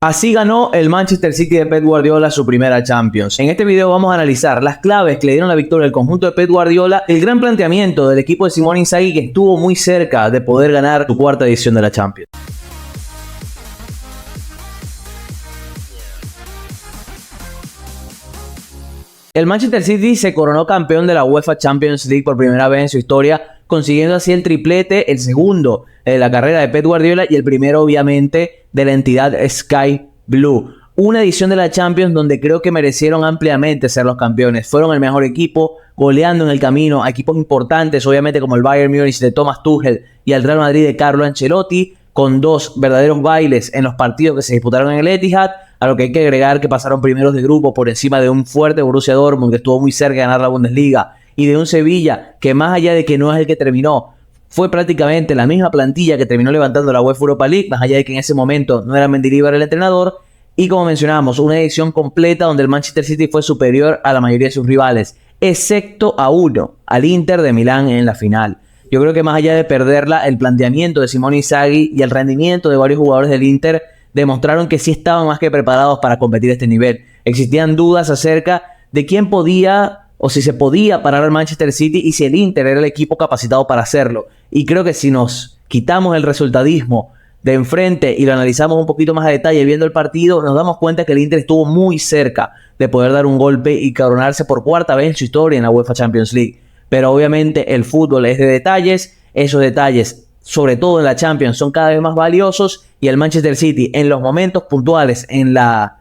Así ganó el Manchester City de Pep Guardiola su primera Champions. En este video vamos a analizar las claves que le dieron la victoria al conjunto de Pep Guardiola, el gran planteamiento del equipo de Simone Inzaghi que estuvo muy cerca de poder ganar su cuarta edición de la Champions. El Manchester City se coronó campeón de la UEFA Champions League por primera vez en su historia, consiguiendo así el triplete, el segundo de la carrera de Pep Guardiola y el primero obviamente de la entidad Sky Blue. Una edición de la Champions donde creo que merecieron ampliamente ser los campeones. Fueron el mejor equipo, goleando en el camino a equipos importantes, obviamente como el Bayern Múnich de Thomas Tuchel y el Real Madrid de Carlo Ancelotti, con dos verdaderos bailes en los partidos que se disputaron en el Etihad, a lo que hay que agregar que pasaron primeros de grupo por encima de un fuerte Borussia Dortmund que estuvo muy cerca de ganar la Bundesliga y de un Sevilla que, más allá de que no es el que terminó, fue prácticamente la misma plantilla que terminó levantando la UEFA Europa League, más allá de que en ese momento no era Mendilibar el entrenador. Y como mencionamos, una edición completa donde el Manchester City fue superior a la mayoría de sus rivales, excepto a uno, al Inter de Milán en la final. Yo creo que más allá de perderla, el planteamiento de Simone Inzaghi y el rendimiento de varios jugadores del Inter demostraron que sí estaban más que preparados para competir a este nivel. Existían dudas acerca de quién podía o si se podía parar al Manchester City y si el Inter era el equipo capacitado para hacerlo. Y creo que si nos quitamos el resultadismo de enfrente y lo analizamos un poquito más a detalle viendo el partido, nos damos cuenta que el Inter estuvo muy cerca de poder dar un golpe y coronarse por cuarta vez en su historia en la UEFA Champions League. Pero obviamente el fútbol es de detalles, esos detalles, sobre todo en la Champions, son cada vez más valiosos y el Manchester City en los momentos puntuales, en la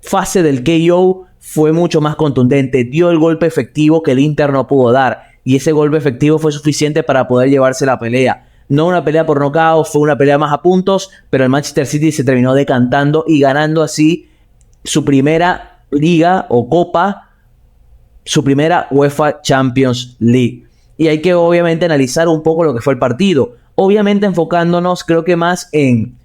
fase del KO, fue mucho más contundente, dio el golpe efectivo que el Inter no pudo dar y ese golpe efectivo fue suficiente para poder llevarse la pelea. No una pelea por nocaut, fue una pelea más a puntos, pero el Manchester City se terminó decantando y ganando así su primera liga o copa, su primera UEFA Champions League. Y hay que obviamente analizar un poco lo que fue el partido. Obviamente enfocándonos creo que más en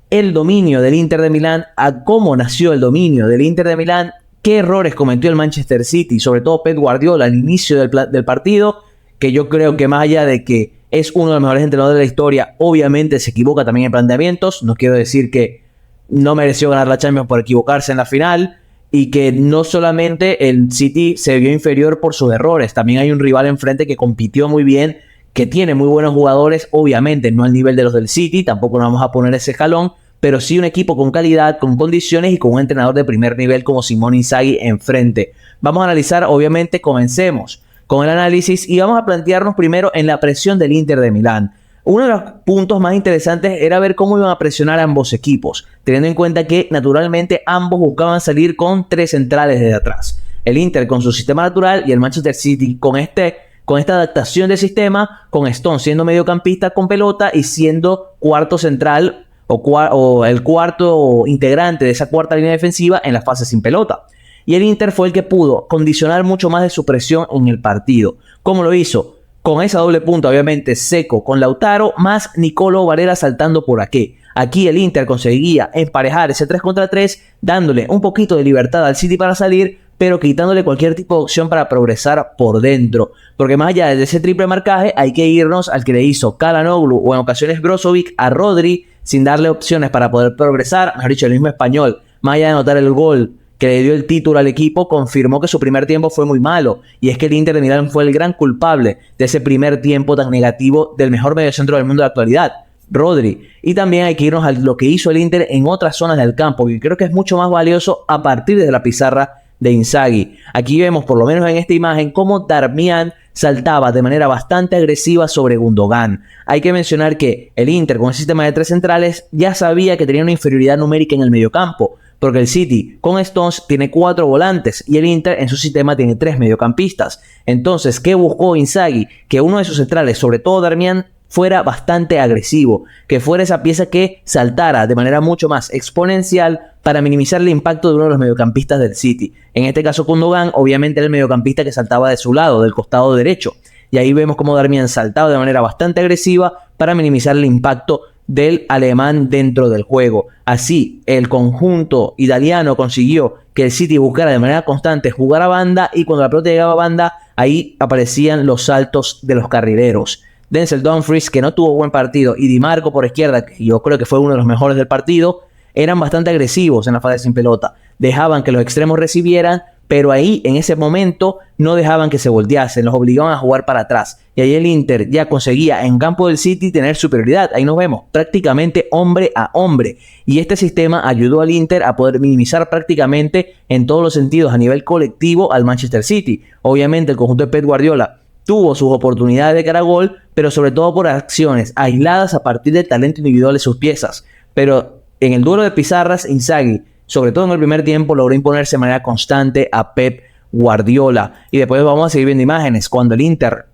el dominio del Inter de Milán, a cómo nació el dominio del Inter de Milán, qué errores cometió el Manchester City, sobre todo Pep Guardiola al inicio del partido, que yo creo que más allá de que es uno de los mejores entrenadores de la historia, obviamente se equivoca también en planteamientos. No quiero decir que no mereció ganar la Champions por equivocarse en la final y que no solamente el City se vio inferior por sus errores, también hay un rival enfrente que compitió muy bien, que tiene muy buenos jugadores, obviamente no al nivel de los del City, tampoco nos vamos a poner ese escalón, pero sí un equipo con calidad, con condiciones y con un entrenador de primer nivel como Simone Inzaghi enfrente. Vamos a analizar, obviamente, comencemos con el análisis y vamos a plantearnos primero en la presión del Inter de Milán. Uno de los puntos más interesantes era ver cómo iban a presionar a ambos equipos, teniendo en cuenta que naturalmente ambos buscaban salir con tres centrales desde atrás. El Inter con su sistema natural y el Manchester City con esta adaptación de sistema, con Stones siendo mediocampista con pelota y siendo cuarto central o el cuarto integrante de esa cuarta línea defensiva en la fase sin pelota. Y el Inter fue el que pudo condicionar mucho más de su presión en el partido. ¿Cómo lo hizo? Con esa doble punta, obviamente, Seco con Lautaro, más Nicolo Varela saltando por aquí. Aquí el Inter conseguía emparejar ese 3 contra 3, dándole un poquito de libertad al City para salir, pero quitándole cualquier tipo de opción para progresar por dentro. Porque más allá de ese triple marcaje, hay que irnos al que le hizo Çalhanoğlu o en ocasiones Brozovic a Rodri, sin darle opciones para poder progresar. Mejor dicho, el mismo español, más allá de anotar el gol que le dio el título al equipo, confirmó que su primer tiempo fue muy malo. Y es que el Inter de Milán fue el gran culpable de ese primer tiempo tan negativo del mejor mediocentro del mundo de la actualidad, Rodri. Y también hay que irnos a lo que hizo el Inter en otras zonas del campo, que creo que es mucho más valioso a partir de la pizarra de Inzaghi. Aquí vemos, por lo menos en esta imagen, cómo Darmian saltaba de manera bastante agresiva sobre Gundogan. Hay que mencionar que el Inter con el sistema de tres centrales ya sabía que tenía una inferioridad numérica en el mediocampo, porque el City con Stones tiene 4 volantes y el Inter en su sistema tiene 3 mediocampistas. Entonces, ¿qué buscó Inzaghi? Que uno de sus centrales, sobre todo Darmian, fuera bastante agresivo, que fuera esa pieza que saltara de manera mucho más exponencial para minimizar el impacto de uno de los mediocampistas del City. En este caso Gundogan, obviamente era el mediocampista que saltaba de su lado, del costado derecho. Y ahí vemos cómo Darmian saltaba de manera bastante agresiva para minimizar el impacto del alemán dentro del juego. Así, el conjunto italiano consiguió que el City buscara de manera constante jugar a banda, y cuando la pelota llegaba a banda, ahí aparecían los saltos de los carrileros. Denzel Dumfries, que no tuvo buen partido, y Di Marco por izquierda, que yo creo que fue uno de los mejores del partido, eran bastante agresivos en la fase sin pelota. Dejaban que los extremos recibieran, pero ahí, en ese momento, no dejaban que se volteasen, los obligaban a jugar para atrás. Y ahí el Inter ya conseguía en campo del City tener superioridad. Ahí nos vemos, prácticamente hombre a hombre. Y este sistema ayudó al Inter a poder minimizar prácticamente en todos los sentidos a nivel colectivo al Manchester City. Obviamente el conjunto de Pep Guardiola tuvo sus oportunidades de cara a gol, pero sobre todo por acciones aisladas a partir del talento individual de sus piezas. Pero en el duelo de pizarras, Inzaghi, sobre todo en el primer tiempo, logró imponerse de manera constante a Pep Guardiola. Y después vamos a seguir viendo imágenes. Cuando el Inter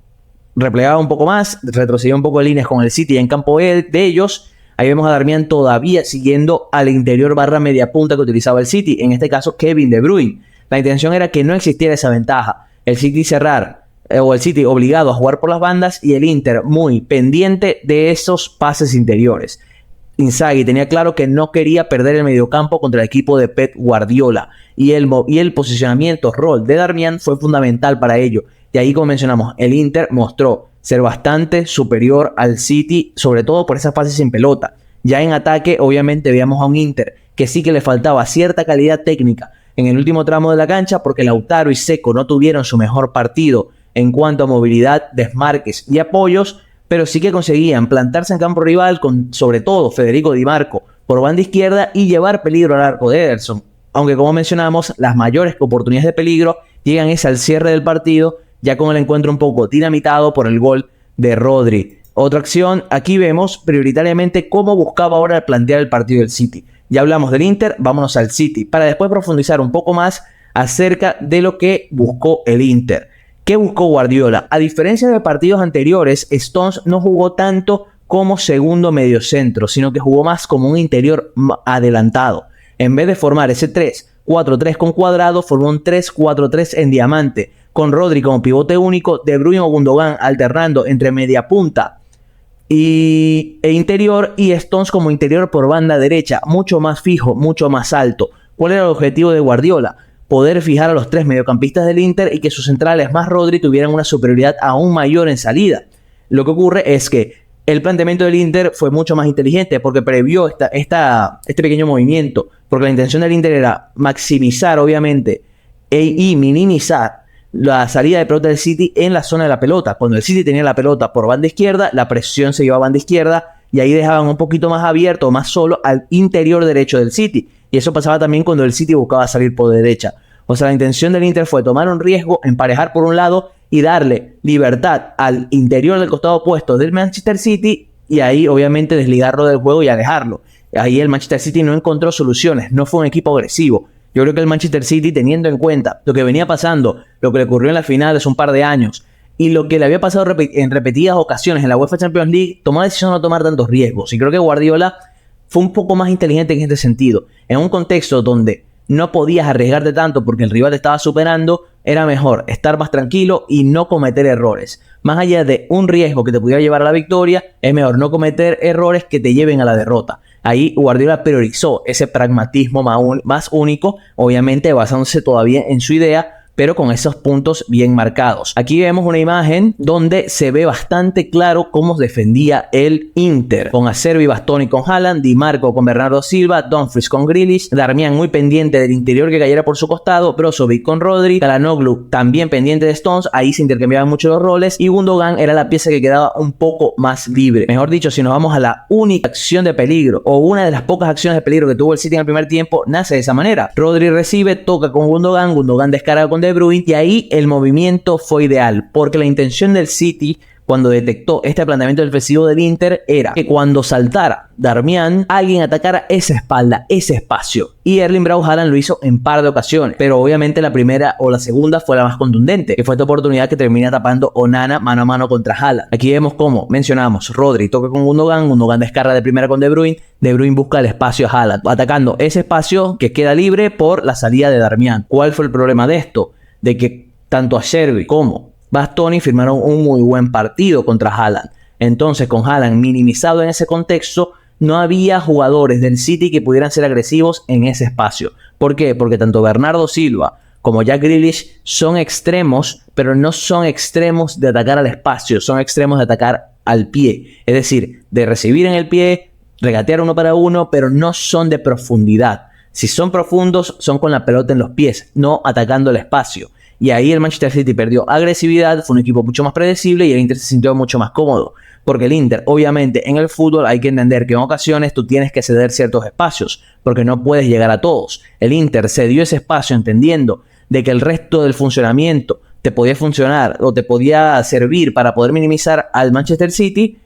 replegaba un poco más, retrocedía un poco de líneas con el City en campo de ellos, ahí vemos a Darmian todavía siguiendo al interior barra media punta que utilizaba el City, en este caso Kevin De Bruyne. La intención era que no existiera esa ventaja. El City o el City obligado a jugar por las bandas y el Inter muy pendiente de esos pases interiores. Inzaghi tenía claro que no quería perder el mediocampo contra el equipo de Pep Guardiola y el posicionamiento, rol de Darmian fue fundamental para ello. Y ahí, como mencionamos, el Inter mostró ser bastante superior al City, sobre todo por esas fases sin pelota. Ya en ataque, obviamente, veíamos a un Inter que sí que le faltaba cierta calidad técnica en el último tramo de la cancha porque Lautaro y Seco no tuvieron su mejor partido en cuanto a movilidad, desmarques y apoyos, pero sí que conseguían plantarse en campo rival con, sobre todo, Federico Di Marco por banda izquierda y llevar peligro al arco de Ederson. Aunque, como mencionamos, las mayores oportunidades de peligro llegan al cierre del partido, ya con el encuentro un poco dinamitado por el gol de Rodri. Otra acción, aquí vemos prioritariamente cómo buscaba ahora plantear el partido del City. Ya hablamos del Inter, vámonos al City, para después profundizar un poco más acerca de lo que buscó el Inter. ¿Qué buscó Guardiola? A diferencia de partidos anteriores, Stones no jugó tanto como segundo mediocentro, sino que jugó más como un interior adelantado. En vez de formar ese 3-4-3 con Cuadrado, formó un 3-4-3 en diamante, con Rodri como pivote único, De Bruyne o Gundogan alternando entre media punta e interior, y Stones como interior por banda derecha, mucho más fijo, mucho más alto. ¿Cuál era el objetivo de Guardiola? Poder fijar a los tres mediocampistas del Inter y que sus centrales más Rodri tuvieran una superioridad aún mayor en salida. Lo que ocurre es que el planteamiento del Inter fue mucho más inteligente porque previó este pequeño movimiento, porque la intención del Inter era maximizar obviamente y minimizar la salida de pelota del City en la zona de la pelota. Cuando el City tenía la pelota por banda izquierda, la presión se iba a banda izquierda y ahí dejaban un poquito más abierto, más solo al interior derecho del City. Y eso pasaba también cuando el City buscaba salir por derecha. O sea, la intención del Inter fue tomar un riesgo, emparejar por un lado y darle libertad al interior del costado opuesto del Manchester City y ahí obviamente desligarlo del juego y alejarlo. Ahí el Manchester City no encontró soluciones, no fue un equipo agresivo. Yo creo que el Manchester City, teniendo en cuenta lo que venía pasando, lo que le ocurrió en la final hace un par de años y lo que le había pasado en repetidas ocasiones en la UEFA Champions League, tomó la decisión de no tomar tantos riesgos. Y creo que Guardiola fue un poco más inteligente en este sentido. En un contexto donde no podías arriesgarte tanto porque el rival te estaba superando, era mejor estar más tranquilo y no cometer errores. Más allá de un riesgo que te pudiera llevar a la victoria, es mejor no cometer errores que te lleven a la derrota. Ahí Guardiola priorizó ese pragmatismo más único, obviamente basándose todavía en su idea, pero con esos puntos bien marcados. Aquí vemos una imagen donde se ve bastante claro cómo defendía el Inter, con Acerbi, Bastoni con Haaland, Di Marco con Bernardo Silva, Dumfries con Grealish, Darmian muy pendiente del interior que cayera por su costado, Brozovic con Rodri, Çalhanoğlu también pendiente de Stones, ahí se intercambiaban mucho los roles y Gundogan era la pieza que quedaba un poco más libre. Mejor dicho, si nos vamos a la única acción de peligro o una de las pocas acciones de peligro que tuvo el City en el primer tiempo, nace de esa manera. Rodri recibe, toca con Gundogan, Gundogan descarga con De Bruyne y ahí el movimiento fue ideal porque la intención del City cuando detectó este planteamiento defensivo del Inter era que cuando saltara Darmian, alguien atacara esa espalda, ese espacio. Y Erling Braut Haaland lo hizo en par de ocasiones, pero obviamente la primera o la segunda fue la más contundente, que fue esta oportunidad que termina tapando Onana mano a mano contra Haaland. Aquí vemos cómo mencionamos, Rodri toca con Gundogan, Gundogan descarga de primera con De Bruyne busca el espacio a Haaland, atacando ese espacio que queda libre por la salida de Darmian. ¿Cuál fue el problema de esto? De que tanto Acerbi como Bastoni firmaron un muy buen partido contra Haaland. Entonces, con Haaland minimizado en ese contexto, no había jugadores del City que pudieran ser agresivos en ese espacio. ¿Por qué? Porque tanto Bernardo Silva como Jack Grealish son extremos, pero no son extremos de atacar al espacio, son extremos de atacar al pie. Es decir, de recibir en el pie, regatear uno para uno, pero no son de profundidad. Si son profundos, son con la pelota en los pies, no atacando el espacio. Y ahí el Manchester City perdió agresividad, fue un equipo mucho más predecible y el Inter se sintió mucho más cómodo. Porque el Inter, obviamente, en el fútbol hay que entender que en ocasiones tú tienes que ceder ciertos espacios, porque no puedes llegar a todos. El Inter cedió ese espacio entendiendo de que el resto del funcionamiento te podía funcionar o te podía servir para poder minimizar al Manchester City,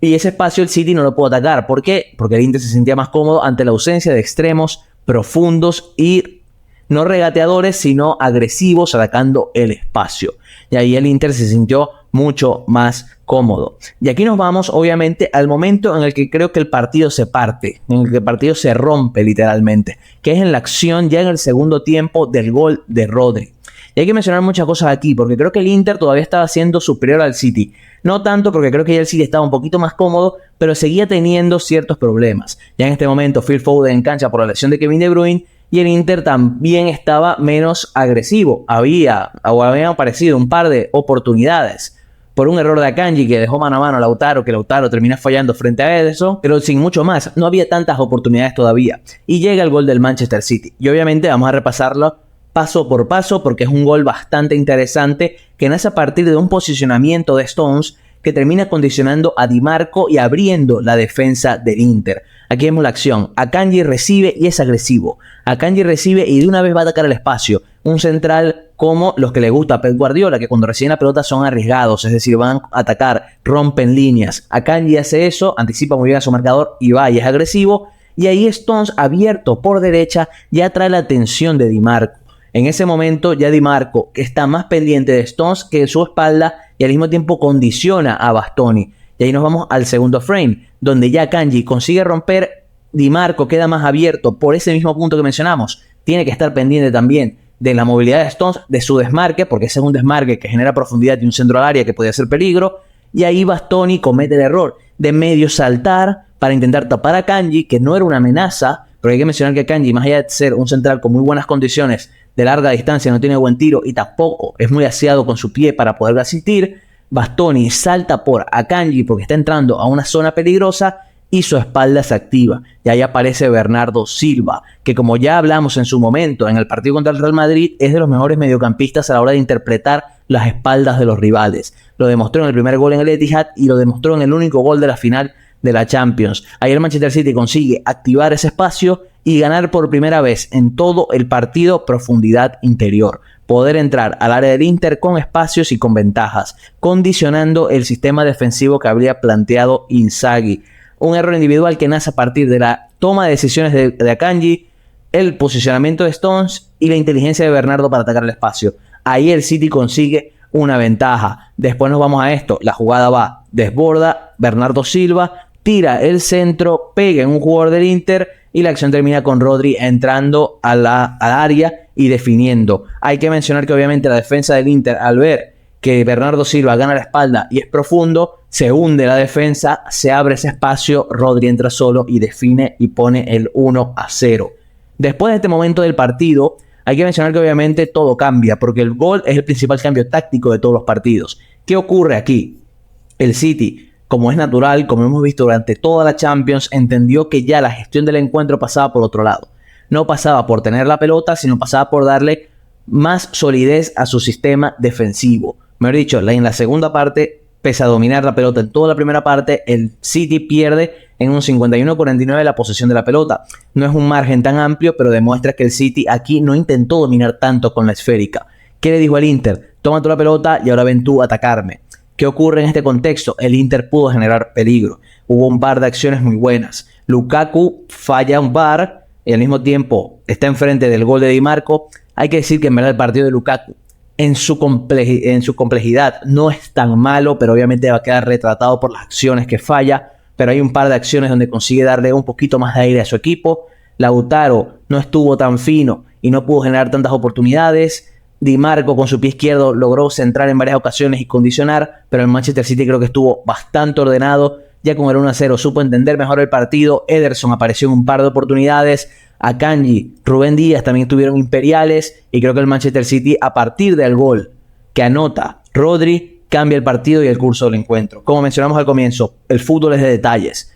y ese espacio el City no lo pudo atacar. ¿Por qué? Porque el Inter se sentía más cómodo ante la ausencia de extremos profundos y no regateadores, sino agresivos atacando el espacio. Y ahí el Inter se sintió mucho más cómodo. Y aquí nos vamos, obviamente, al momento en el que creo que el partido se parte, en el que el partido se rompe literalmente, que es en la acción ya en el segundo tiempo del gol de Rodri. Y hay que mencionar muchas cosas aquí, porque creo que el Inter todavía estaba siendo superior al City. No tanto porque creo que ya el City estaba un poquito más cómodo, pero seguía teniendo ciertos problemas. Ya en este momento Phil Foden en cancha por la lesión de Kevin De Bruyne, y el Inter también estaba menos agresivo. Habían aparecido un par de oportunidades por un error de Akanji que dejó mano a mano a Lautaro, que Lautaro termina fallando frente a Ederson, pero sin mucho más. No había tantas oportunidades todavía. Y llega el gol del Manchester City. Y obviamente vamos a repasarlo paso por paso porque es un gol bastante interesante que nace a partir de un posicionamiento de Stones que termina condicionando a Di Marco y abriendo la defensa del Inter. Aquí vemos la acción. Akanji recibe y es agresivo. Akanji recibe y de una vez va a atacar el espacio. Un central como los que le gusta a Pep Guardiola, que cuando reciben la pelota son arriesgados, es decir, van a atacar, rompen líneas. Akanji hace eso, anticipa muy bien a su marcador y va y es agresivo. Y ahí Stones, abierto por derecha, ya trae la atención de Di Marco. En ese momento ya Di Marco, que está más pendiente de Stones que de su espalda, y al mismo tiempo condiciona a Bastoni. Y ahí nos vamos al segundo frame, donde ya Akanji consigue romper, Di Marco queda más abierto por ese mismo punto que mencionamos. Tiene que estar pendiente también de la movilidad de Stones, de su desmarque, porque ese es un desmarque que genera profundidad y un centro al área que podría ser peligro. Y ahí Bastoni comete el error de medio saltar para intentar tapar a Akanji, que no era una amenaza, pero hay que mencionar que Akanji, más allá de ser un central con muy buenas condiciones de larga distancia, no tiene buen tiro y tampoco es muy aseado con su pie para poder asistir. Bastoni salta por Akanji porque está entrando a una zona peligrosa y su espalda se activa. Y ahí aparece Bernardo Silva, que como ya hablamos en su momento en el partido contra el Real Madrid, es de los mejores mediocampistas a la hora de interpretar las espaldas de los rivales. Lo demostró en el primer gol en el Etihad y lo demostró en el único gol de la final de la Champions. Ahí el Manchester City consigue activar ese espacio y ganar por primera vez en todo el partido profundidad interior. Poder entrar al área del Inter con espacios y con ventajas, condicionando el sistema defensivo que habría planteado Inzaghi. Un error individual que nace a partir de la toma de decisiones de Akanji, el posicionamiento de Stones y la inteligencia de Bernardo para atacar el espacio. Ahí el City consigue una ventaja. Después nos vamos a esto. La jugada va, desborda, Bernardo Silva tira el centro, pega en un jugador del Inter y la acción termina con Rodri entrando al área y definiendo. Hay que mencionar que obviamente la defensa del Inter, al ver que Bernardo Silva gana la espalda y es profundo, se hunde la defensa, se abre ese espacio, Rodri entra solo y define y pone el 1-0. Después de este momento del partido, hay que mencionar que obviamente todo cambia, porque el gol es el principal cambio táctico de todos los partidos. ¿Qué ocurre aquí? El City, como es natural, como hemos visto durante toda la Champions, entendió que ya la gestión del encuentro pasaba por otro lado. No pasaba por tener la pelota, sino pasaba por darle más solidez a su sistema defensivo. Mejor dicho, en la segunda parte, pese a dominar la pelota en toda la primera parte, el City pierde en un 51-49 la posesión de la pelota. No es un margen tan amplio, pero demuestra que el City aquí no intentó dominar tanto con la esférica. ¿Qué le dijo al Inter? Toma tú la pelota y ahora ven tú a atacarme. ¿Qué ocurre en este contexto? El Inter pudo generar peligro. Hubo un par de acciones muy buenas. Lukaku falla un par y al mismo tiempo está enfrente del gol de Di Marco. Hay que decir que en verdad el partido de Lukaku en su complejidad no es tan malo, pero obviamente va a quedar retratado por las acciones que falla. Pero hay un par de acciones donde consigue darle un poquito más de aire a su equipo. Lautaro no estuvo tan fino y no pudo generar tantas oportunidades. Di Marco con su pie izquierdo logró centrar en varias ocasiones y condicionar, pero el Manchester City creo que estuvo bastante ordenado. Ya con el 1-0 supo entender mejor el partido. Ederson apareció en un par de oportunidades. Akanji, Rubén Díaz también tuvieron imperiales. Y creo que el Manchester City, a partir del gol que anota Rodri, cambia el partido y el curso del encuentro. Como mencionamos al comienzo, el fútbol es de detalles.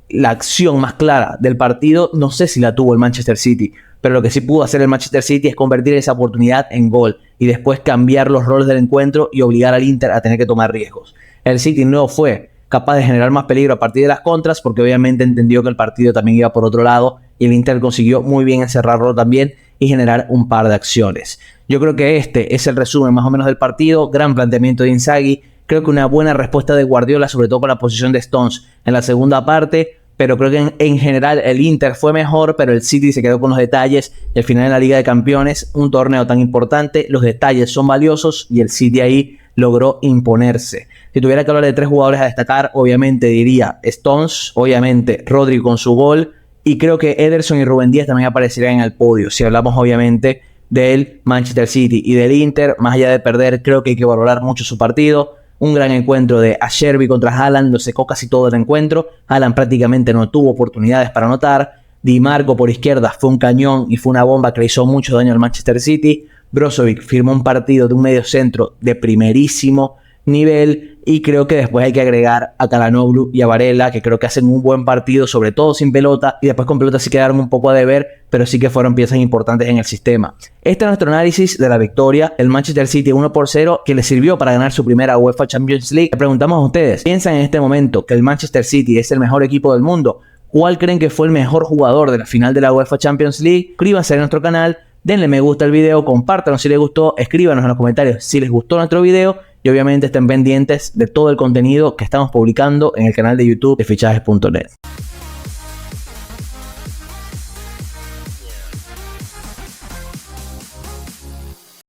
la acción más clara del partido no sé si la tuvo el Manchester City, pero lo que sí pudo hacer el Manchester City es convertir esa oportunidad en gol y después cambiar los roles del encuentro y obligar al Inter a tener que tomar riesgos. El City no fue capaz de generar más peligro a partir de las contras porque obviamente entendió que el partido también iba por otro lado y el Inter consiguió muy bien encerrarlo también y generar un par de acciones. Yo creo que este es el resumen más o menos del partido. Gran planteamiento de Inzaghi. Creo que una buena respuesta de Guardiola, sobre todo con la posición de Stones en la segunda parte, pero creo que en general el Inter fue mejor, pero el City se quedó con los detalles y al final en la Liga de Campeones, un torneo tan importante, los detalles son valiosos y el City ahí logró imponerse. Si tuviera que hablar de 3 jugadores a destacar, obviamente diría Stones, obviamente Rodri con su gol, y creo que Ederson y Rúben Díaz también aparecerían en el podio. Si hablamos obviamente del Manchester City y del Inter, más allá de perder, creo que hay que valorar mucho su partido. Un gran encuentro de Acerbi contra Haaland, lo secó casi todo el encuentro. Haaland prácticamente no tuvo oportunidades para anotar. Di Marco por izquierda fue un cañón y fue una bomba que le hizo mucho daño al Manchester City. Brozovic firmó un partido de un medio centro de primerísimo nivel y creo que después hay que agregar a Calhanoglu y a Varela, que creo que hacen un buen partido, sobre todo sin pelota, y después con pelota sí quedaron un poco a deber, pero sí que fueron piezas importantes en el sistema. Este es nuestro análisis de la victoria, el Manchester City 1-0, que le sirvió para ganar su primera UEFA Champions League. Le preguntamos a ustedes, ¿piensan en este momento que el Manchester City es el mejor equipo del mundo? ¿Cuál creen que fue el mejor jugador de la final de la UEFA Champions League? Suscríbanse a nuestro canal, denle me gusta al video, compártanos si les gustó, escríbanos en los comentarios si les gustó nuestro video y obviamente estén pendientes de todo el contenido que estamos publicando en el canal de YouTube de Fichajes.net.